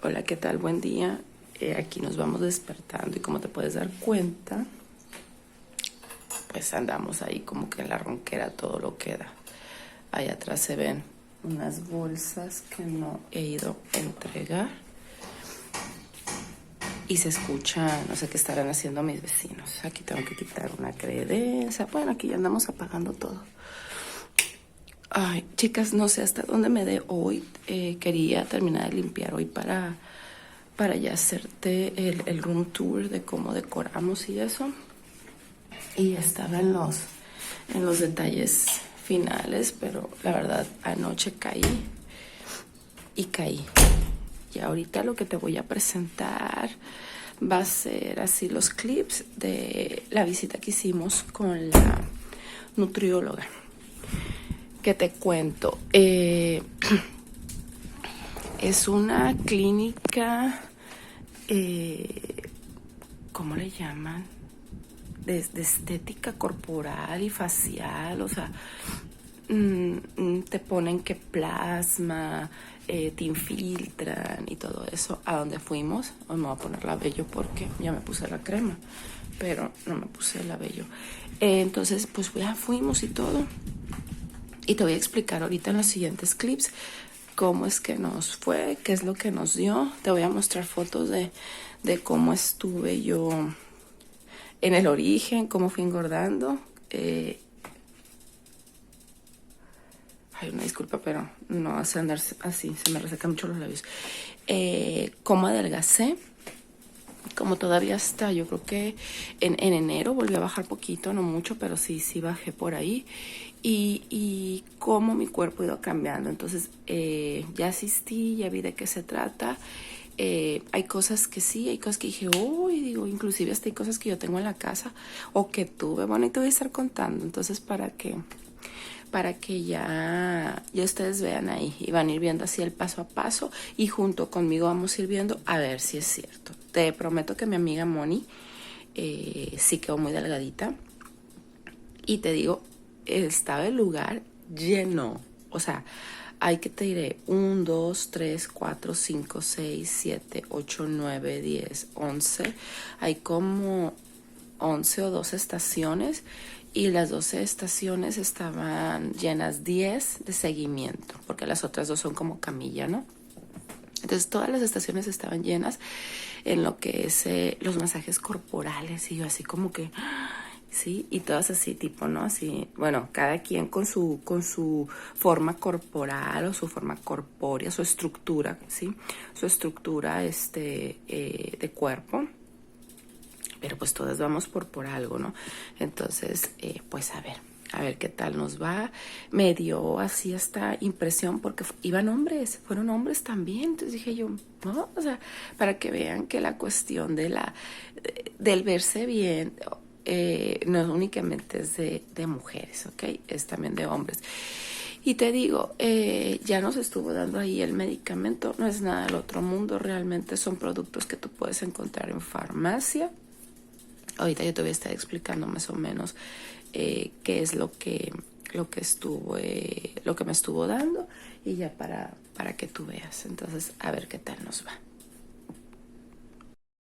Hola, ¿qué tal? Buen día. Aquí nos vamos despertando y como te puedes dar cuenta, pues andamos ahí como que en la ronquera todo lo que da. Ahí atrás se ven unas bolsas que no he ido a entregar y se escucha, no sé qué estarán haciendo mis vecinos. Aquí tengo que quitar una credencia. Bueno, aquí ya andamos apagando todo. Ay, chicas, no sé hasta dónde me dé hoy. Quería terminar de limpiar hoy para ya hacerte el room tour de cómo decoramos y eso. Y estaba en los detalles finales, pero la verdad anoche caí y caí. Y ahorita lo que te voy a presentar va a ser así los clips de la visita que hicimos con la nutrióloga. ¿Qué te cuento? Es una clínica, ¿cómo le llaman? De estética corporal y facial, o sea, te ponen que plasma, te infiltran y todo eso. A donde fuimos, me voy a poner labello porque ya me puse la crema, pero no me puse el labello. Entonces, pues ya fuimos y todo. Y te voy a explicar ahorita en los siguientes clips cómo es que nos fue, qué es lo que nos dio. Te voy a mostrar fotos de cómo estuve yo en el origen, cómo fui engordando. Ay, una disculpa, pero no hace andar así, se me resecan mucho los labios. Cómo adelgacé, como todavía está, yo creo que en enero volví a bajar poquito, no mucho, pero sí bajé por ahí. Y cómo mi cuerpo ha ido cambiando. Entonces, ya asistí, ya vi de qué se trata. Hay cosas que sí, hay cosas que dije, uy, digo, inclusive hasta hay cosas que yo tengo en la casa o que tuve. Bueno, y te voy a estar contando. Entonces, para que ya ustedes vean ahí y van a ir viendo así el paso a paso y junto conmigo vamos a ir viendo a ver si es cierto. Te prometo que mi amiga Moni sí quedó muy delgadita y te digo, estaba el lugar lleno, o sea, hay que te diré 1, 2, 3, 4, 5, 6, 7, 8, 9, 10, 11, hay como 11 o 12 estaciones y las 12 estaciones estaban llenas, 10 de seguimiento, porque las otras dos son como camilla, ¿no? Entonces todas las estaciones estaban llenas en lo que es los masajes corporales y yo así como que, sí, y todas así tipo, ¿no? Así, bueno, cada quien con su forma corporal o su forma corpórea, su estructura, ¿sí? Su estructura de cuerpo. Pero pues todas vamos por algo, ¿no? Entonces, pues a ver qué tal nos va. Me dio así esta impresión porque iban hombres, fueron hombres también. Entonces dije yo, no, o sea, para que vean que la cuestión del verse bien no es únicamente es de mujeres, ¿ok? Es también de hombres. Y te digo, ya nos estuvo dando ahí el medicamento, no es nada del otro mundo, realmente son productos que tú puedes encontrar en farmacia. Ahorita yo te voy a estar explicando más o menos qué es lo que me estuvo dando y ya para que tú veas. Entonces, a ver qué tal nos va.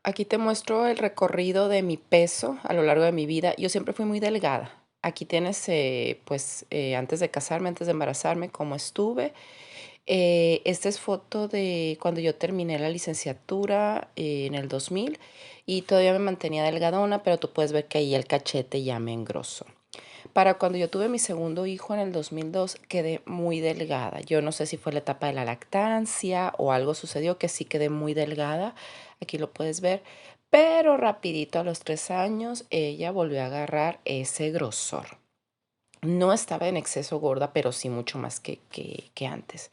Aquí te muestro el recorrido de mi peso a lo largo de mi vida. Yo siempre fui muy delgada. Aquí tienes, antes de casarme, antes de embarazarme, cómo estuve. Esta es foto de cuando yo terminé la licenciatura en el 2000 y todavía me mantenía delgadona, pero tú puedes ver que ahí el cachete ya me engrosó. Para cuando yo tuve mi segundo hijo en el 2002 quedé muy delgada. Yo no sé si fue la etapa de la lactancia o algo sucedió que sí quedé muy delgada. Aquí lo puedes ver. Pero rapidito a los 3 años ella volvió a agarrar ese grosor. No estaba en exceso gorda, pero sí mucho más que antes.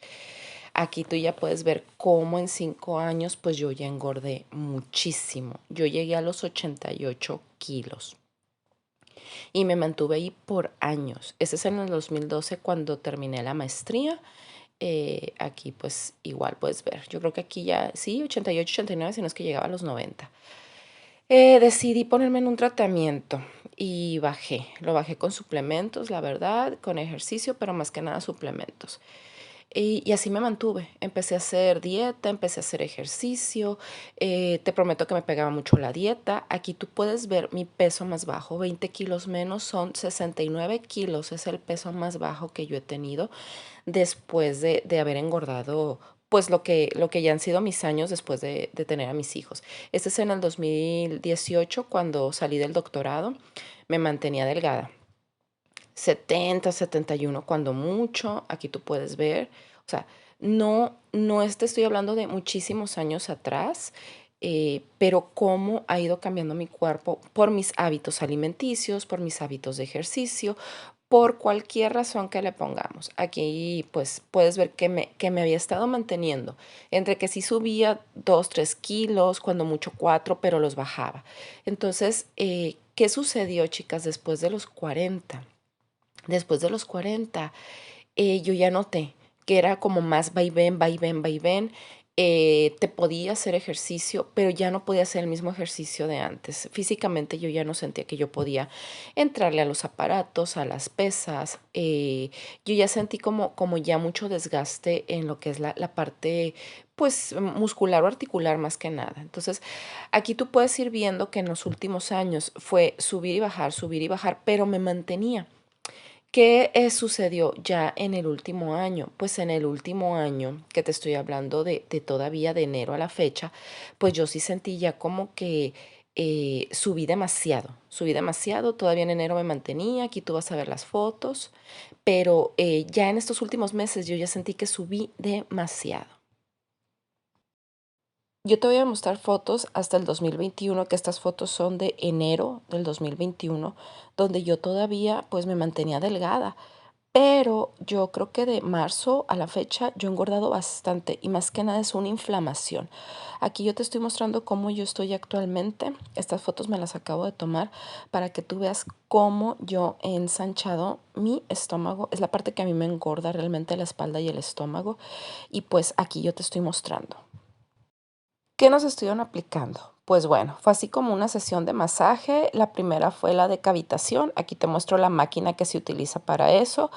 Aquí tú ya puedes ver cómo en 5 años pues yo ya engordé muchísimo. Yo llegué a los 88 kilos y me mantuve ahí por años. Ese es en el 2012 cuando terminé la maestría. Aquí pues igual puedes ver. Yo creo que aquí ya, sí, 88, 89, si no es que llegaba a los 90. Decidí ponerme en un tratamiento y bajé. Lo bajé con suplementos, la verdad, con ejercicio, pero más que nada suplementos. Y así me mantuve. Empecé a hacer dieta, empecé a hacer ejercicio. Te prometo que me pegaba mucho la dieta. Aquí tú puedes ver mi peso más bajo, 20 kilos menos, son 69 kilos. Es el peso más bajo que yo he tenido después de haber engordado, pues lo que ya han sido mis años después de tener a mis hijos. Este es en el 2018, cuando salí del doctorado, me mantenía delgada. 70, 71 cuando mucho, aquí tú puedes ver. O sea, no te estoy hablando de muchísimos años atrás, pero cómo ha ido cambiando mi cuerpo por mis hábitos alimenticios, por mis hábitos de ejercicio, por cualquier razón que le pongamos. Aquí pues puedes ver que me había estado manteniendo entre que sí subía 2 3 kilos, cuando mucho 4, pero los bajaba. Entonces, ¿qué sucedió, chicas, después de los 40? Después de los 40, yo ya noté que era como más vaivén, vaivén, vaivén. Te podía hacer ejercicio, pero ya no podía hacer el mismo ejercicio de antes. Físicamente yo ya no sentía que yo podía entrarle a los aparatos, a las pesas. Yo ya sentí como ya mucho desgaste en lo que es la parte pues muscular o articular más que nada. Entonces, aquí tú puedes ir viendo que en los últimos años fue subir y bajar, pero me mantenía. ¿Qué sucedió ya en el último año? Pues en el último año, que te estoy hablando de todavía de enero a la fecha, pues yo sí sentí ya como que subí demasiado, todavía en enero me mantenía, aquí tú vas a ver las fotos, pero ya en estos últimos meses yo ya sentí que subí demasiado. Yo te voy a mostrar fotos hasta el 2021, que estas fotos son de enero del 2021, donde yo todavía pues me mantenía delgada. Pero yo creo que de marzo a la fecha yo he engordado bastante y más que nada es una inflamación. Aquí yo te estoy mostrando cómo yo estoy actualmente. Estas fotos me las acabo de tomar para que tú veas cómo yo he ensanchado mi estómago. Es la parte que a mí me engorda realmente, la espalda y el estómago. Y pues aquí yo te estoy mostrando. ¿Qué nos estuvieron aplicando? Pues bueno, fue así como una sesión de masaje. La primera fue la de cavitación. Aquí te muestro la máquina que se utiliza para eso.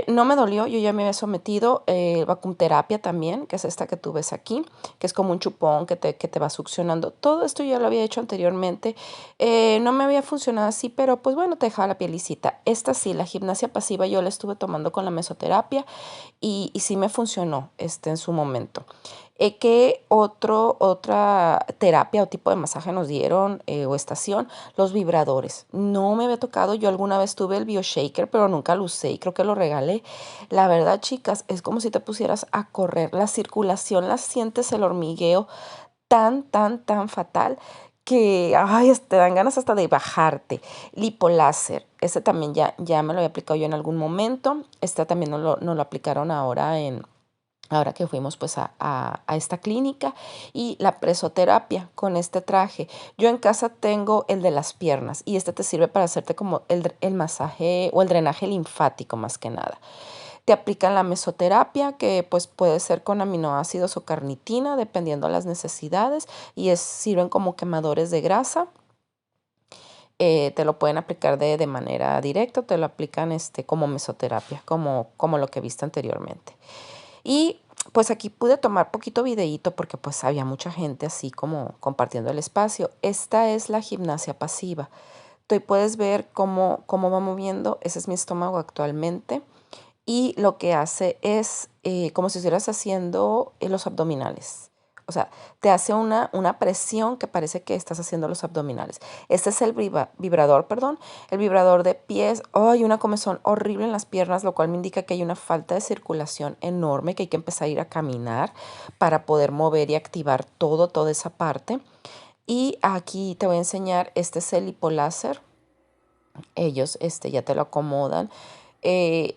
No me dolió, yo ya me había sometido vacunterapia también, que es esta que tú ves aquí, que es como un chupón que te va succionando. Todo esto ya lo había hecho anteriormente. No me había funcionado así, pero pues bueno, te dejaba la pielicita. Esta sí, la gimnasia pasiva, yo la estuve tomando con la mesoterapia y sí me funcionó en su momento. ¿Qué otra terapia o tipo de masaje nos dieron o estación? Los vibradores. No me había tocado, yo alguna vez tuve el BioShaker, pero nunca lo usé y creo que lo regalé. La verdad, chicas, es como si te pusieras a correr. La circulación la sientes, el hormigueo tan, tan, tan fatal que ay, te dan ganas hasta de bajarte. Lipoláser, ese también ya me lo había aplicado yo en algún momento. Este también nos lo aplicaron ahora que fuimos pues a esta clínica, y la presoterapia con este traje. Yo en casa tengo el de las piernas y este te sirve para hacerte como el masaje o el drenaje linfático más que nada. Te aplican la mesoterapia, que pues puede ser con aminoácidos o carnitina dependiendo de las necesidades, y sirven como quemadores de grasa. Te lo pueden aplicar de manera directa, te lo aplican como mesoterapia, como lo que viste anteriormente. Y pues aquí pude tomar poquito videíto porque pues había mucha gente así como compartiendo el espacio. Esta es la gimnasia pasiva. Tú puedes ver cómo va moviendo. Ese es mi estómago actualmente. Y lo que hace es como si estuvieras haciendo los abdominales. O sea, te hace una presión que parece que estás haciendo los abdominales. Este es el vibrador, perdón, el vibrador de pies. Oh, hay una comezón horrible en las piernas, lo cual me indica que hay una falta de circulación enorme, que hay que empezar a ir a caminar para poder mover y activar toda esa parte. Y aquí te voy a enseñar, este es el hipoláser. Ellos ya te lo acomodan. Eh,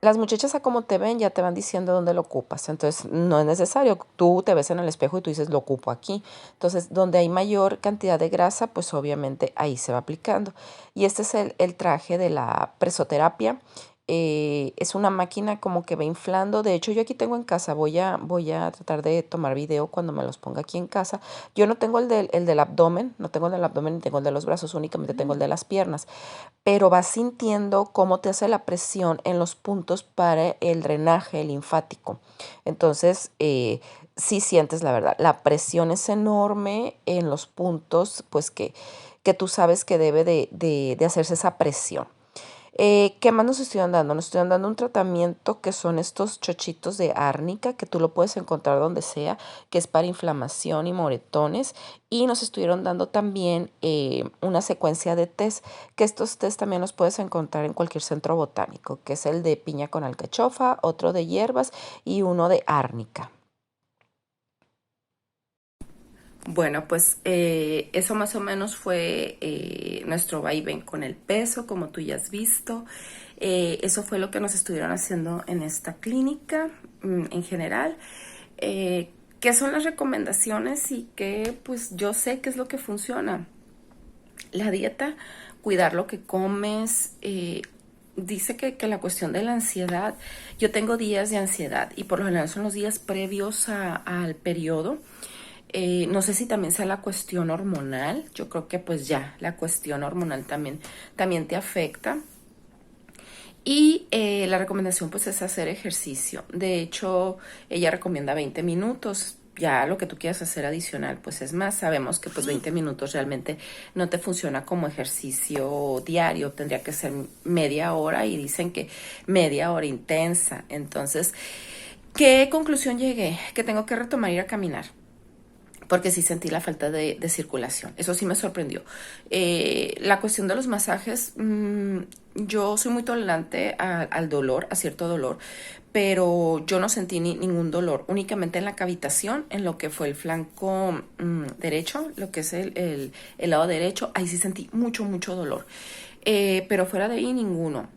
las muchachas a como te ven ya te van diciendo dónde lo ocupas, entonces no es necesario, tú te ves en el espejo y tú dices lo ocupo aquí. Entonces donde hay mayor cantidad de grasa, pues obviamente ahí se va aplicando. Y este es el traje de la presoterapia. Es una máquina como que va inflando. De hecho, yo aquí tengo en casa, voy a tratar de tomar video cuando me los ponga aquí en casa. Yo no tengo el del abdomen, no tengo el del abdomen ni tengo el de los brazos, únicamente tengo el de las piernas. Pero vas sintiendo cómo te hace la presión en los puntos para el drenaje linfático. Entonces, sí sientes la verdad. La presión es enorme en los puntos, pues que tú sabes que debe de hacerse esa presión. ¿Qué más nos estuvieron dando? Nos estuvieron dando un tratamiento que son estos chochitos de árnica, que tú lo puedes encontrar donde sea, que es para inflamación y moretones. Y nos estuvieron dando también una secuencia de test, que estos test también los puedes encontrar en cualquier centro botánico, que es el de piña con alcachofa, otro de hierbas y uno de árnica. Bueno, pues eso más o menos fue nuestro vaivén con el peso, como tú ya has visto. Eso fue lo que nos estuvieron haciendo en esta clínica en general. ¿Qué son las recomendaciones y qué, pues yo sé qué es lo que funciona? La dieta, cuidar lo que comes. Dice que la cuestión de la ansiedad, yo tengo días de ansiedad y por lo general son los días previos al periodo. No sé si también sea la cuestión hormonal. Yo creo que pues ya la cuestión hormonal también te afecta. Y la recomendación pues es hacer ejercicio. De hecho, ella recomienda 20 minutos. Ya lo que tú quieras hacer adicional pues es más. Sabemos que pues 20 minutos realmente no te funciona como ejercicio diario. Tendría que ser media hora y dicen que media hora intensa. Entonces, ¿qué conclusión llegué? Que tengo que retomar ir a caminar porque sí sentí la falta de circulación. Eso sí me sorprendió. La cuestión de los masajes, yo soy muy tolerante al dolor, a cierto dolor, pero yo no sentí ningún dolor, únicamente en la cavitación, en lo que fue el flanco derecho, lo que es el lado derecho, ahí sí sentí mucho dolor. Pero fuera de ahí ninguno.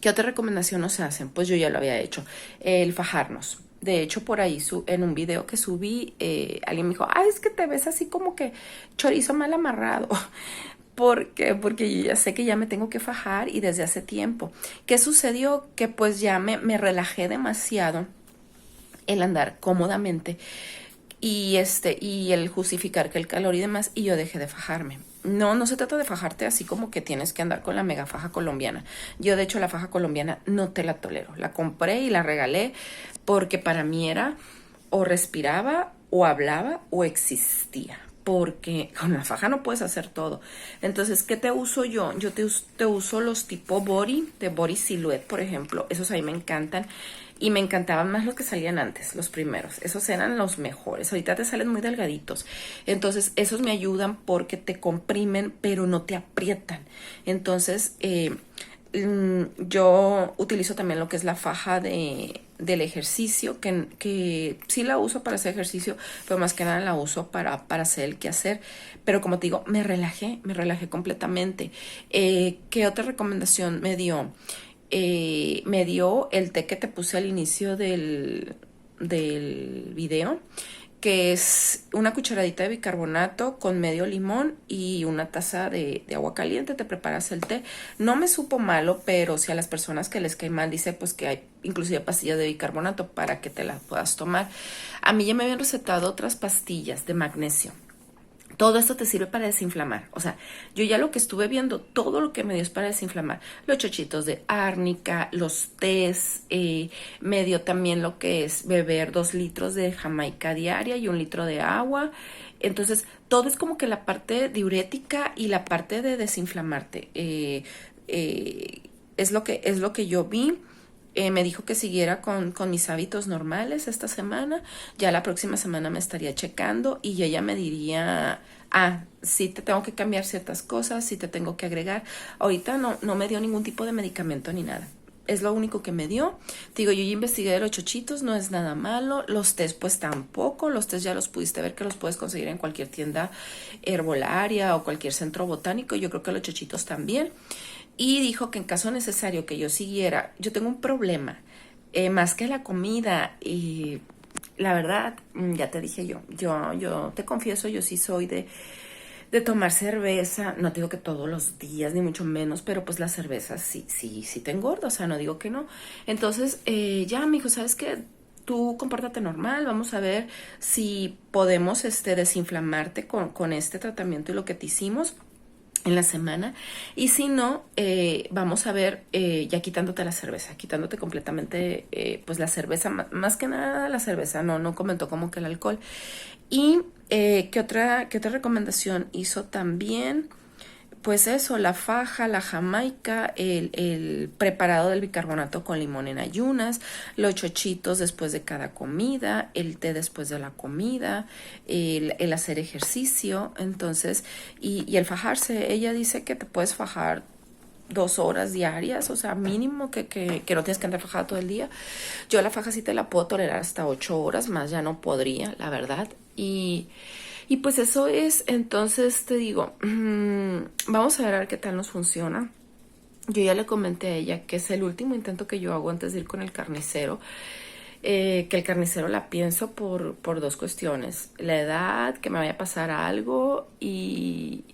¿Qué otra recomendación nos hacen? Pues yo ya lo había hecho, el fajarnos. De hecho, por ahí en un video que subí, alguien me dijo, ay, es que te ves así como que chorizo mal amarrado. ¿Por qué? Porque yo ya sé que ya me tengo que fajar y desde hace tiempo. ¿Qué sucedió? Que pues ya me relajé demasiado el andar cómodamente y el justificar que el calor y demás, y yo dejé de fajarme. No se trata de fajarte así como que tienes que andar con la mega faja colombiana. Yo de hecho la faja colombiana no te la tolero. La compré y la regalé porque para mí era o respiraba o hablaba o existía. Porque con la faja no puedes hacer todo. Entonces, ¿qué te uso yo? Yo te uso los tipo body, de body silhouette, por ejemplo. Esos ahí me encantan. Y me encantaban más los que salían antes, los primeros. Esos eran los mejores. Ahorita te salen muy delgaditos. Entonces, esos me ayudan porque te comprimen, pero no te aprietan. Entonces, yo utilizo también lo que es la faja del ejercicio, que sí la uso para hacer ejercicio, pero más que nada la uso para hacer el quehacer. Pero como te digo, me relajé completamente. ¿Qué otra recomendación me dio? Me dio el té que te puse al inicio del video, que es una cucharadita de bicarbonato con medio limón y una taza de agua caliente. Te preparas el té. No me supo malo, pero si a las personas que les cae mal, dice pues que hay inclusive pastillas de bicarbonato para que te las puedas tomar. A mí ya me habían recetado otras pastillas de magnesio. Todo esto te sirve para desinflamar. O sea, yo ya lo que estuve viendo, todo lo que me dio es para desinflamar. Los chochitos de árnica, los tés, me dio también lo que es beber 2 litros de jamaica diaria y 1 litro de agua. Entonces, todo es como que la parte diurética y la parte de desinflamarte. Es lo que yo vi. Me dijo que siguiera con mis hábitos normales esta semana. Ya la próxima semana me estaría checando y ella me diría, sí te tengo que cambiar ciertas cosas, sí te tengo que agregar. Ahorita no me dio ningún tipo de medicamento ni nada. Es lo único que me dio. Te digo, yo ya investigué de los chochitos, no es nada malo. Los test pues tampoco. Los test ya los pudiste ver que los puedes conseguir en cualquier tienda herbolaria o cualquier centro botánico. Yo creo que los chochitos también. Y dijo que en caso necesario que yo siguiera, yo tengo un problema, más que la comida, y la verdad, ya te dije yo te confieso, yo sí soy de tomar cerveza. No digo que todos los días, ni mucho menos, pero pues la cerveza sí te engorda, o sea, no digo que no. Entonces, ya, mijo, ¿sabes qué? Tú compórtate normal, vamos a ver si podemos desinflamarte con este tratamiento y lo que te hicimos en la semana. Y si no, vamos a ver, ya quitándote la cerveza, quitándote completamente pues la cerveza, más que nada la cerveza, no comentó como que el alcohol. Y ¿qué otra recomendación hizo también? Pues eso, la faja, la jamaica, el preparado del bicarbonato con limón en ayunas, los chochitos después de cada comida, el té después de la comida, el hacer ejercicio, entonces, y el fajarse. Ella dice que te puedes fajar 2 horas diarias, o sea, mínimo que no tienes que andar fajada todo el día. Yo la faja sí te la puedo tolerar hasta 8 horas, más ya no podría, la verdad. Y pues eso es, entonces te digo, vamos a ver qué tal nos funciona. Yo ya le comenté a ella que es el último intento que yo hago antes de ir con el carnicero. Que el carnicero la pienso por dos cuestiones. La edad, que me vaya a pasar algo y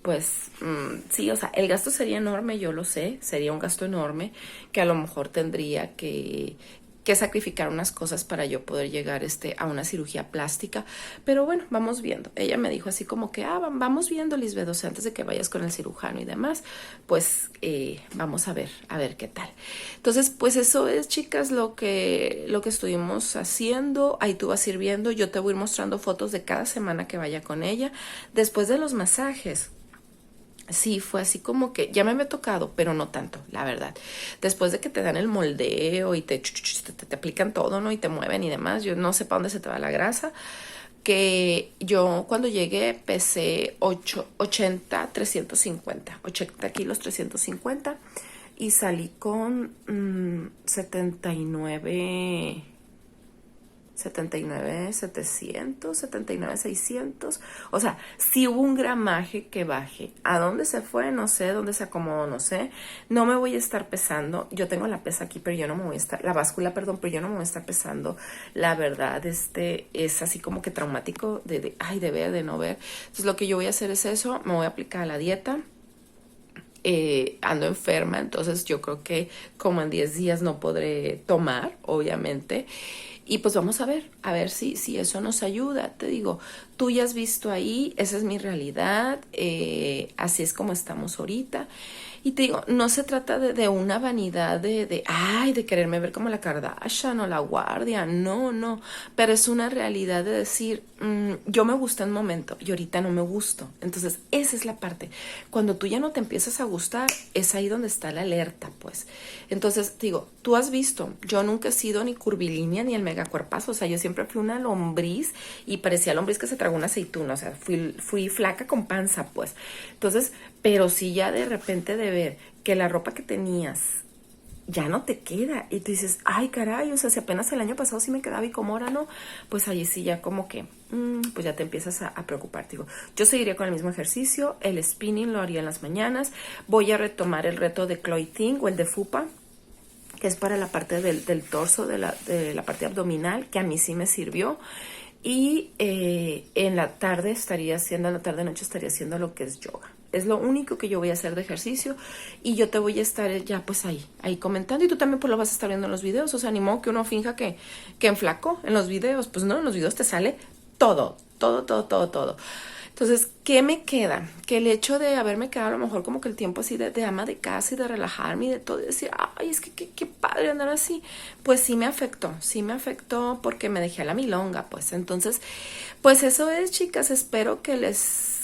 pues sí, o sea, el gasto sería enorme, yo lo sé, sería un gasto enorme que a lo mejor tendría que sacrificar unas cosas para yo poder llegar a una cirugía plástica, pero bueno, vamos viendo. Ella me dijo así como que, vamos viendo, Lisbeth, o sea, antes de que vayas con el cirujano y demás, pues vamos a ver qué tal. Entonces, pues eso es, chicas, lo que estuvimos haciendo. Ahí tú vas a ir viendo, yo te voy a ir mostrando fotos de cada semana que vaya con ella, después de los masajes. Sí, fue así como que ya me había tocado, pero no tanto, la verdad. Después de que te dan el moldeo y te aplican todo, ¿no? Y te mueven y demás, yo no sé para dónde se te va la grasa, que yo cuando llegué pesé 80 kilos 350 y salí con 700, 600. O sea, sí hubo un gramaje que baje. ¿A dónde se fue? No sé. ¿Dónde se acomodó? No sé. No me voy a estar pesando. Yo tengo la pesa aquí, pero yo no me voy a estar... La báscula, perdón, pero yo no me voy a estar pesando. La verdad, es así como que traumático de ver, de no ver. Entonces, lo que yo voy a hacer es eso. Me voy a aplicar la dieta. Ando enferma, entonces yo creo que como en 10 días no podré tomar, obviamente. Y pues vamos a ver si eso nos ayuda. Te digo, tú ya has visto ahí, esa es mi realidad, así es como estamos ahorita. Y te digo, no se trata de una vanidad de quererme ver como la Kardashian o la Guardia, no, pero es una realidad de decir, yo me gusto en un momento y ahorita no me gusto. Entonces, esa es la parte. Cuando tú ya no te empiezas a gustar, es ahí donde está la alerta, pues. Entonces, te digo, tú has visto, yo nunca he sido ni curvilínea ni el megacuerpazo, o sea, yo siempre fui una lombriz y parecía lombriz que se tragó una aceituna, o sea, fui flaca con panza, pues. Entonces, pero si ya de repente de ver que la ropa que tenías ya no te queda y tú dices, ay caray, o sea, si apenas el año pasado sí me quedaba y como ahora no, pues allí sí ya como que, pues ya te empiezas a preocupar. Digo, yo seguiría con el mismo ejercicio, el spinning lo haría en las mañanas, voy a retomar el reto de Chloe Ting o el de Fupa, que es para la parte del torso, de la parte abdominal, que a mí sí me sirvió. Y en la tarde noche estaría haciendo lo que es yoga. Es lo único que yo voy a hacer de ejercicio y yo te voy a estar ya pues ahí comentando y tú también pues lo vas a estar viendo en los videos. O sea, ni modo que uno finja que enflacó en los videos. Pues no, en los videos te sale todo. Entonces, ¿qué me queda? Que el hecho de haberme quedado a lo mejor como que el tiempo así de ama de casa y de relajarme y de todo y decir, ay, es que qué padre andar así, pues sí me afectó porque me dejé a la milonga, pues. Entonces, pues eso es, chicas, espero que les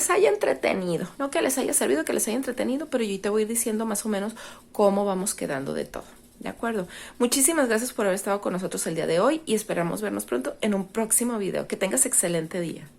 haya entretenido, no que les haya servido, que les haya entretenido, pero yo te voy a ir diciendo más o menos cómo vamos quedando de todo. ¿De acuerdo? Muchísimas gracias por haber estado con nosotros el día de hoy y esperamos vernos pronto en un próximo video. Que tengas excelente día.